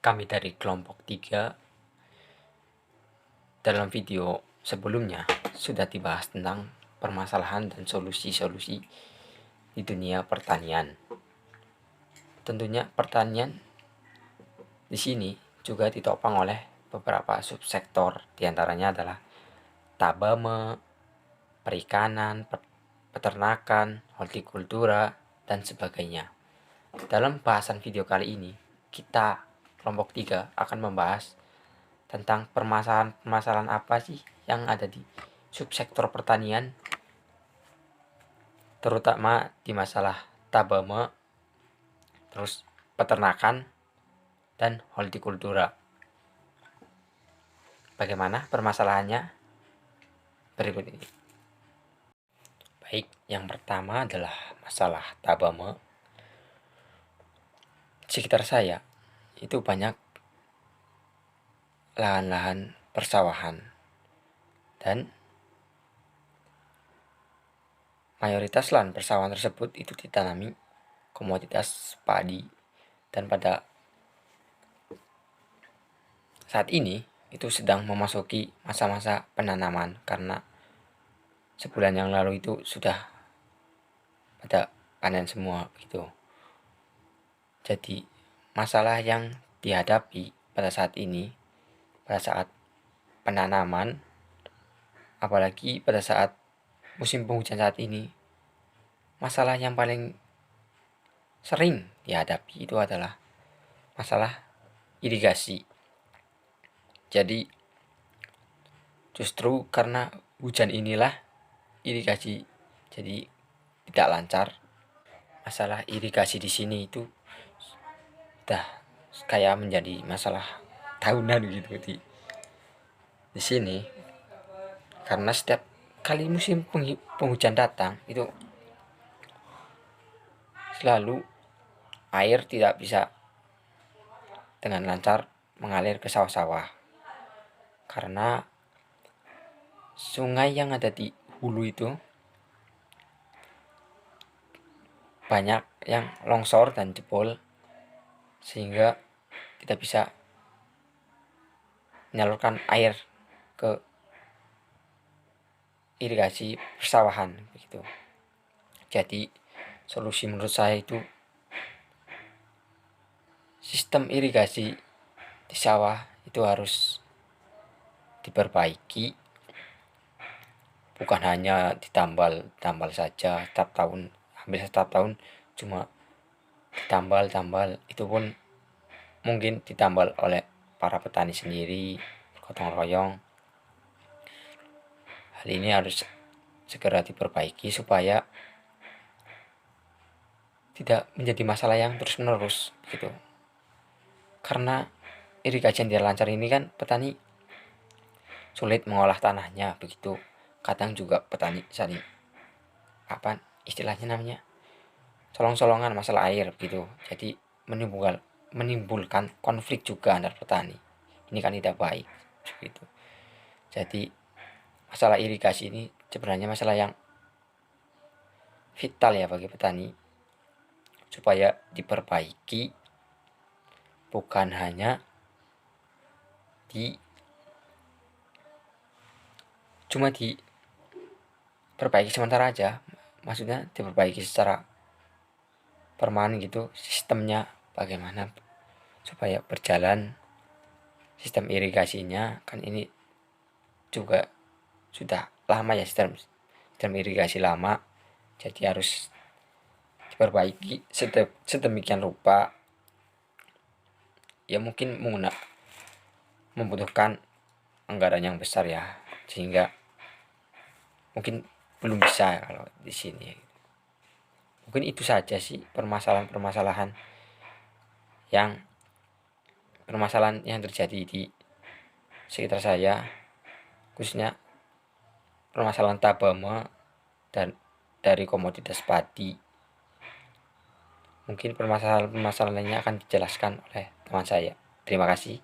Kami dari kelompok 3 dalam video sebelumnya sudah dibahas tentang permasalahan dan solusi-solusi di dunia pertanian. Tentunya pertanian di sini juga ditopang oleh beberapa subsektor, diantaranya adalah tabame, perikanan, peternakan, hortikultura, dan sebagainya. Dalam bahasan video kali ini, kita kelompok 3 akan membahas tentang permasalahan apa sih yang ada di subsektor pertanian, terutama di masalah tabame, terus peternakan, dan hortikultura. Bagaimana permasalahannya? Berikut ini. Baik, yang pertama adalah masalah tabame. Sekitar saya itu banyak lahan-lahan persawahan dan mayoritas lahan persawahan tersebut itu ditanami komoditas padi, dan pada saat ini itu sedang memasuki masa-masa penanaman karena sebulan yang lalu itu sudah pada panen semua gitu. Jadi masalah yang dihadapi pada saat ini, pada saat penanaman, apalagi pada saat musim penghujan saat ini, masalah yang paling sering dihadapi itu adalah masalah irigasi. Jadi justru karena hujan inilah irigasi jadi tidak lancar. Masalah irigasi di sini itu udah kayak menjadi masalah tahunan gitu di sini, karena setiap kali musim penghujan datang itu selalu air tidak bisa dengan lancar mengalir ke sawah-sawah karena sungai yang ada di hulu itu banyak yang longsor dan jebol, sehingga tidak bisa menyalurkan air ke irigasi persawahan begitu. Jadi solusi menurut saya itu sistem irigasi di sawah itu harus diperbaiki, bukan hanya ditambal saja setiap tahun, hampir setiap tahun cuma ditambal, itu pun mungkin ditambal oleh para petani sendiri gotong royong. Hal ini harus segera diperbaiki supaya tidak menjadi masalah yang terus menerus gitu. Karena irigasi yang tidak lancar ini kan petani sulit mengolah tanahnya begitu. Kadang juga petani saling istilahnya namanya solong-solongan masalah air begitu. Jadi menimbulkan konflik juga antar petani. Ini kan tidak baik begitu. Jadi masalah irigasi ini sebenarnya masalah yang vital ya bagi petani, supaya diperbaiki, bukan hanya cuma diperbaiki sementara aja, maksudnya diperbaiki secara permanen gitu sistemnya, bagaimana supaya berjalan sistem irigasinya. Kan ini juga sudah lama ya sistem irigasi lama, jadi harus diperbaiki sedemikian rupa ya. Mungkin membutuhkan anggaran yang besar ya, sehingga mungkin belum bisa kalau di sini. Mungkin itu saja sih permasalahan yang terjadi di sekitar saya, khususnya permasalahan tabame dan dari komoditas padi. Mungkin permasalahan lainnya akan dijelaskan oleh teman saya. Terima kasih.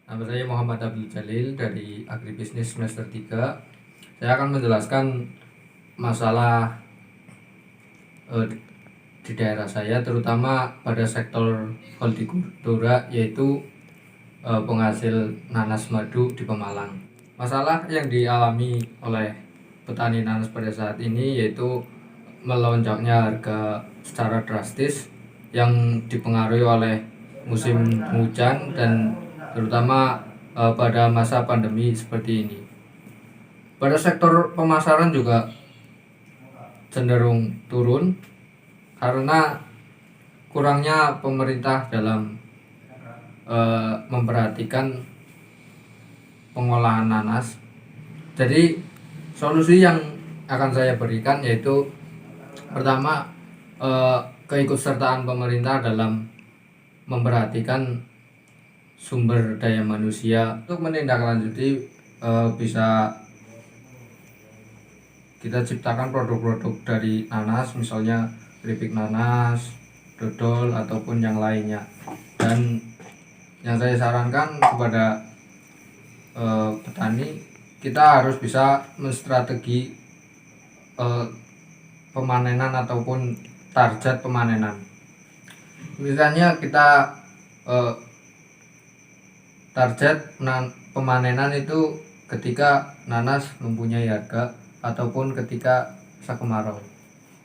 Nama saya Muhammad Abdul Jalil dari Agribisnis semester 3. Saya akan menjelaskan masalah di daerah saya, terutama pada sektor hortikultura, yaitu penghasil nanas madu di Pemalang. Masalah yang dialami oleh petani nanas pada saat ini yaitu melonjaknya harga secara drastis yang dipengaruhi oleh musim hujan dan terutama pada masa pandemi seperti ini. Pada sektor pemasaran juga cenderung turun karena kurangnya pemerintah dalam memperhatikan pengolahan nanas. Jadi solusi yang akan saya berikan yaitu pertama, keikutsertaan pemerintah dalam memperhatikan sumber daya manusia. Untuk menindaklanjuti, bisa kita ciptakan produk-produk dari nanas, misalnya keripik nanas, dodol ataupun yang lainnya. Dan yang saya sarankan kepada petani, kita harus bisa menstrategi pemanenan ataupun target pemanenan. Misalnya kita target pemanenan itu ketika nanas mempunyai harga ataupun ketika masa kemarau.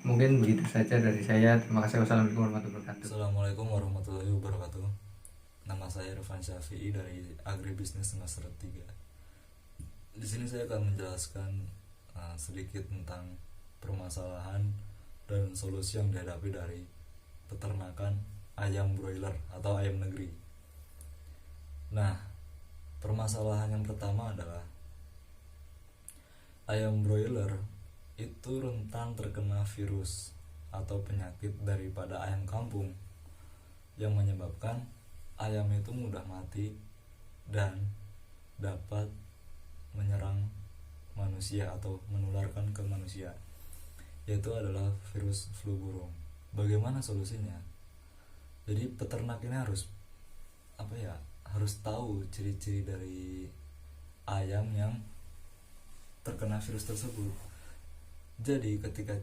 Mungkin begitu saja dari saya. Terima kasih. Wassalamualaikum warahmatullahi wabarakatuh. Assalamualaikum warahmatullahi wabarakatuh. Nama saya Irfan Syafi'i dari Agribisnis Semester 3. Di sini saya akan menjelaskan sedikit tentang permasalahan dan solusi yang dihadapi dari peternakan ayam broiler atau ayam negeri. Nah, permasalahan yang pertama adalah ayam broiler itu rentan terkena virus atau penyakit daripada ayam kampung yang menyebabkan ayam itu mudah mati dan dapat menyerang manusia atau menularkan ke manusia, yaitu adalah virus flu burung. Bagaimana solusinya? Jadi peternak ini harus harus tahu ciri-ciri dari ayam yang terkena virus tersebut. Jadi ketika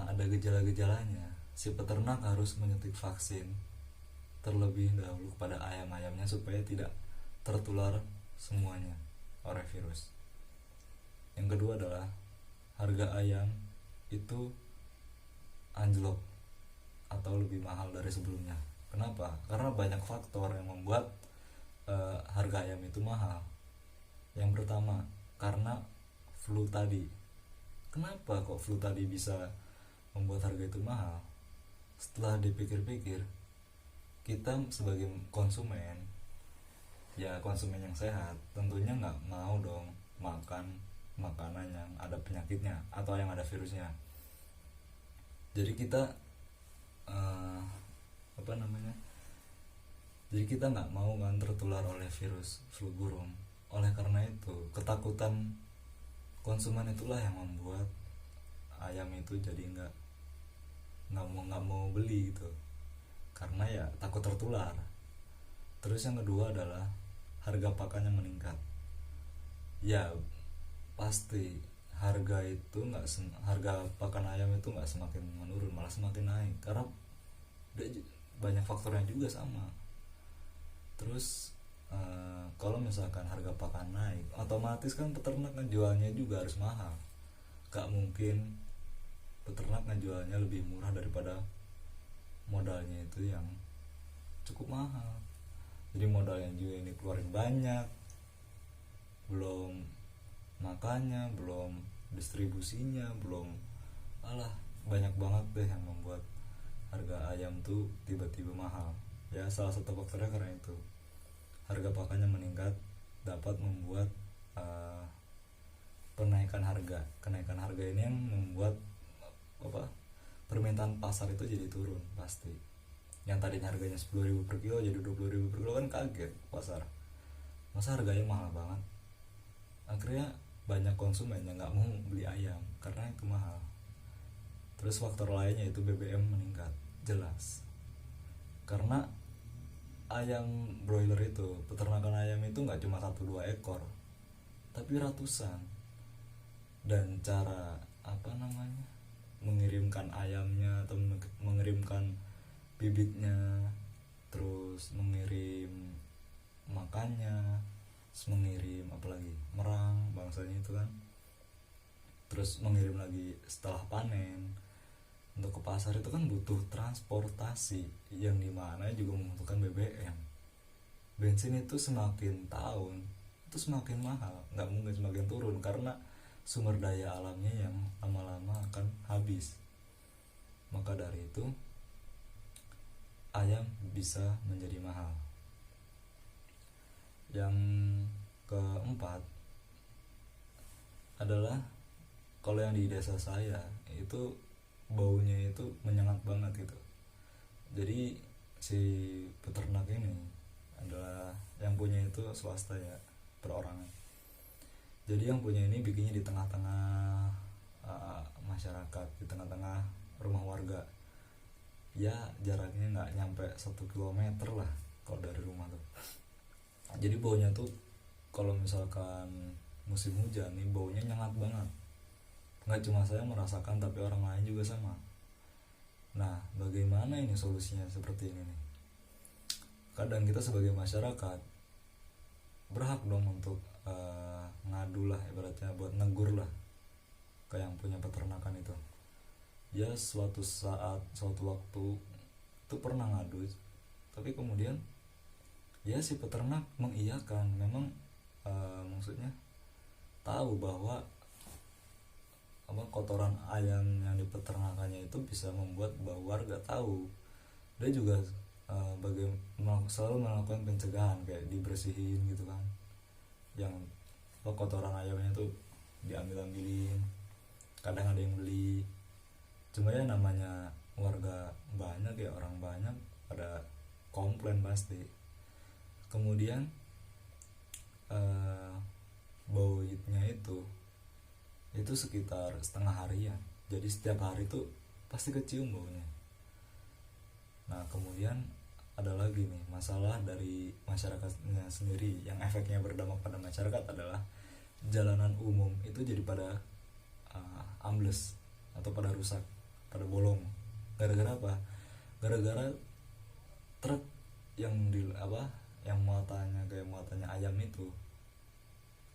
ada gejala-gejalanya, si peternak harus menyuntik vaksin terlebih dahulu kepada ayam-ayamnya supaya tidak tertular semuanya oleh virus. Yang kedua adalah harga ayam itu anjlok atau lebih mahal dari sebelumnya. Kenapa? Karena banyak faktor yang membuat harga ayam itu mahal. Yang pertama, karena flu tadi. Kenapa kok flu tadi bisa membuat harga itu mahal? Setelah dipikir-pikir, kita sebagai konsumen, ya konsumen yang sehat, tentunya nggak mau dong makan makanan yang ada penyakitnya atau yang ada virusnya. Jadi kita jadi kita nggak mau kan tertular oleh virus flu burung. Oleh karena itu, ketakutan konsumen itulah yang membuat ayam itu jadi nggak mau beli gitu, karena ya takut tertular. Terus yang kedua adalah harga pakan yang meningkat. Ya pasti harga pakan ayam itu nggak semakin menurun, malah semakin naik karena banyak faktornya juga sama. Terus kalau misalkan harga pakan naik, otomatis kan peternak ngejualnya juga harus mahal. Gak mungkin peternak ngejualnya lebih murah daripada modalnya itu yang cukup mahal. Jadi modalnya juga ini keluarin banyak, belum makannya, belum distribusinya, belum banyak banget deh yang membuat harga ayam tuh tiba-tiba mahal. Ya salah satu faktornya karena itu, harga pakannya meningkat dapat membuat kenaikan harga ini yang membuat permintaan pasar itu jadi turun pasti. Yang tadinya harganya 10.000 per kilo jadi 20.000 per kilo, kan kaget pasar, masa harganya mahal banget. Akhirnya banyak konsumen yang nggak mau beli ayam karena itu mahal. Terus faktor lainnya itu BBM meningkat, jelas. Karena ayam broiler itu, peternakan ayam itu nggak cuma 1-2 ekor, tapi ratusan. Dan cara mengirimkan ayamnya atau mengirimkan bibitnya, terus mengirim makannya, terus mengirim apalagi merang bangsanya itu kan, terus mengirim lagi setelah panen. Untuk ke pasar itu kan butuh transportasi yang dimana juga membutuhkan BBM. Bensin itu semakin tahun itu semakin mahal, nggak mungkin semakin turun karena sumber daya alamnya yang lama-lama akan habis. Maka dari itu ayam bisa menjadi mahal. Yang keempat adalah kalau yang di desa saya itu baunya itu menyengat banget gitu. Jadi si peternak ini adalah yang punya itu swasta ya, perorangan. Jadi yang punya ini bikinnya di tengah-tengah masyarakat, di tengah-tengah rumah warga. Ya jaraknya nggak nyampe 1 kilometer lah kalau dari rumah tuh. Jadi baunya tuh kalau misalkan musim hujan nih baunya nyengat banget. Nggak cuma saya merasakan tapi orang lain juga sama. Nah bagaimana ini solusinya seperti ini nih? Kadang kita sebagai masyarakat berhak dong untuk ngadu lah, ibaratnya buat negur lah ke yang punya peternakan itu. Ya suatu saat, suatu waktu itu pernah ngadu, tapi kemudian ya si peternak mengiyakan, memang maksudnya tahu bahwa kotoran ayam yang di peternakannya itu bisa membuat bau warga tahu. Dia juga selalu melakukan pencegahan kayak dibersihin gitu kan, yang kotoran ayamnya tuh diambilin, kadang ada yang beli. Cuma ya namanya warga banyak ya, orang banyak pada komplain pasti. Kemudian baunya itu sekitar setengah harian, jadi setiap hari tuh pasti kecium baunya. Nah kemudian ada lagi nih masalah dari masyarakatnya sendiri, yang efeknya berdampak pada masyarakat adalah jalanan umum itu jadi pada ambles atau pada rusak, pada bolong. Gara-gara apa? Gara-gara truk yang yang muatannya ayam itu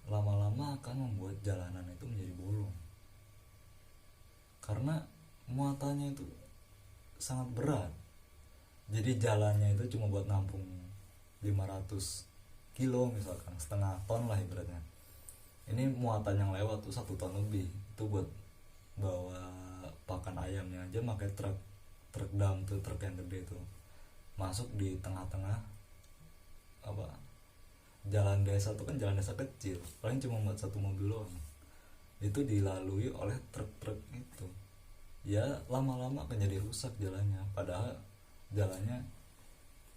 lama-lama akan membuat jalanan itu menjadi bolong karena muatannya itu sangat berat. Jadi jalannya itu cuma buat nampung 500 kilo misalkan, setengah ton lah ibaratnya. Ini muatan yang lewat tuh 1 ton lebih, itu buat bawa pakan ayamnya aja pakai truk dump tuh, truk yang gede tuh masuk di tengah-tengah jalan desa tuh kan, jalan desa kecil paling cuma buat 1 mobil doang, itu dilalui oleh truk-truk itu. Ya lama-lama akan jadi rusak jalannya, padahal jalannya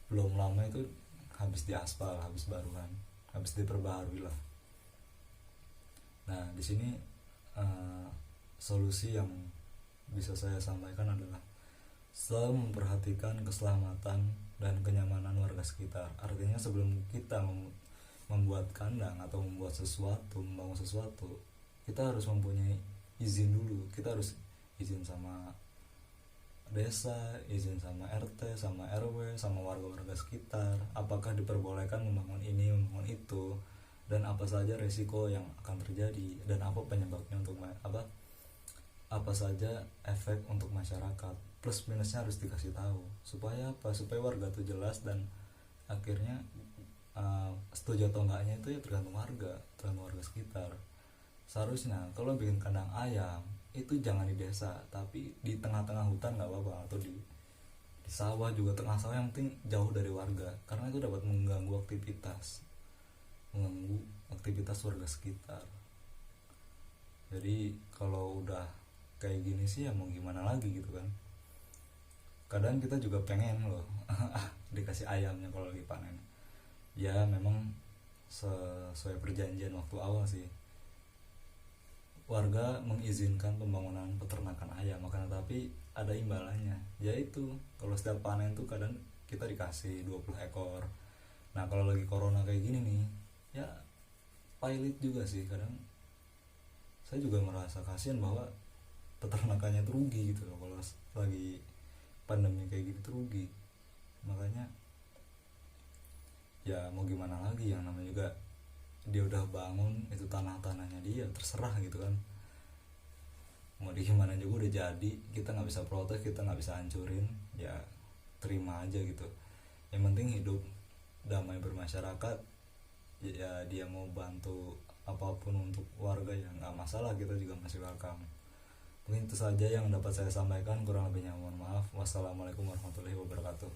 belum lama itu habis diaspal, habis baruan, habis diperbaharui lah. Nah di sini solusi yang bisa saya sampaikan adalah selalu memperhatikan keselamatan dan kenyamanan warga sekitar. Artinya sebelum kita membuat kandang atau membuat sesuatu, membangun sesuatu, kita harus mempunyai izin dulu. Kita harus izin sama desa, izin sama RT, sama RW, sama warga-warga sekitar, apakah diperbolehkan membangun ini, membangun itu, dan apa saja resiko yang akan terjadi, dan apa penyebabnya untuk apa saja efek untuk masyarakat. Plus minusnya harus dikasih tahu supaya supaya warga tuh jelas, dan akhirnya setuju atau enggaknya itu ya tergantung warga sekitar. Seharusnya kalau bikin kandang ayam itu jangan di desa, tapi di tengah-tengah hutan nggak apa-apa, atau di sawah juga, tengah sawah, yang penting jauh dari warga, karena itu dapat mengganggu aktivitas warga sekitar. Jadi kalau udah kayak gini sih ya mau gimana lagi gitu kan. Kadang kita juga pengen loh dikasih ayamnya kalau lagi panen. Ya memang sesuai perjanjian waktu awal sih, warga mengizinkan pembangunan peternakan ayam, akan tetapi ada imbalannya, yaitu kalau setiap panen tuh kadang kita dikasih 20 ekor. Nah kalau lagi corona kayak gini nih ya pailit juga sih, kadang saya juga merasa kasihan bahwa peternakannya itu rugi gitu loh. Kalau lagi pandemi kayak gitu tuh rugi. Makanya ya mau gimana lagi, yang namanya juga dia udah bangun, itu tanahnya dia, terserah gitu kan, mau di gimana juga udah jadi, kita nggak bisa protes, kita nggak bisa hancurin, ya terima aja gitu. Yang penting hidup damai bermasyarakat, ya dia mau bantu apapun untuk warga ya nggak masalah, kita juga masih welcome. Mungkin itu saja yang dapat saya sampaikan, kurang lebihnya mohon maaf. Wassalamualaikum warahmatullahi wabarakatuh.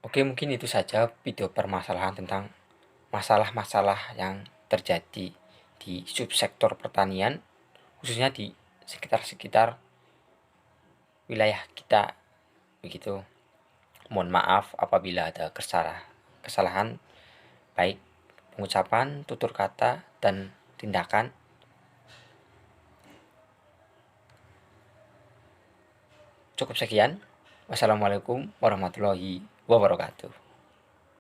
Oke, mungkin itu saja video permasalahan tentang masalah-masalah yang terjadi di subsektor pertanian, khususnya di sekitar-sekitar wilayah kita. Begitu. Mohon maaf apabila ada kesalahan baik pengucapan, tutur kata, dan tindakan. Cukup sekian. Wassalamualaikum warahmatullahi wabarakatuh.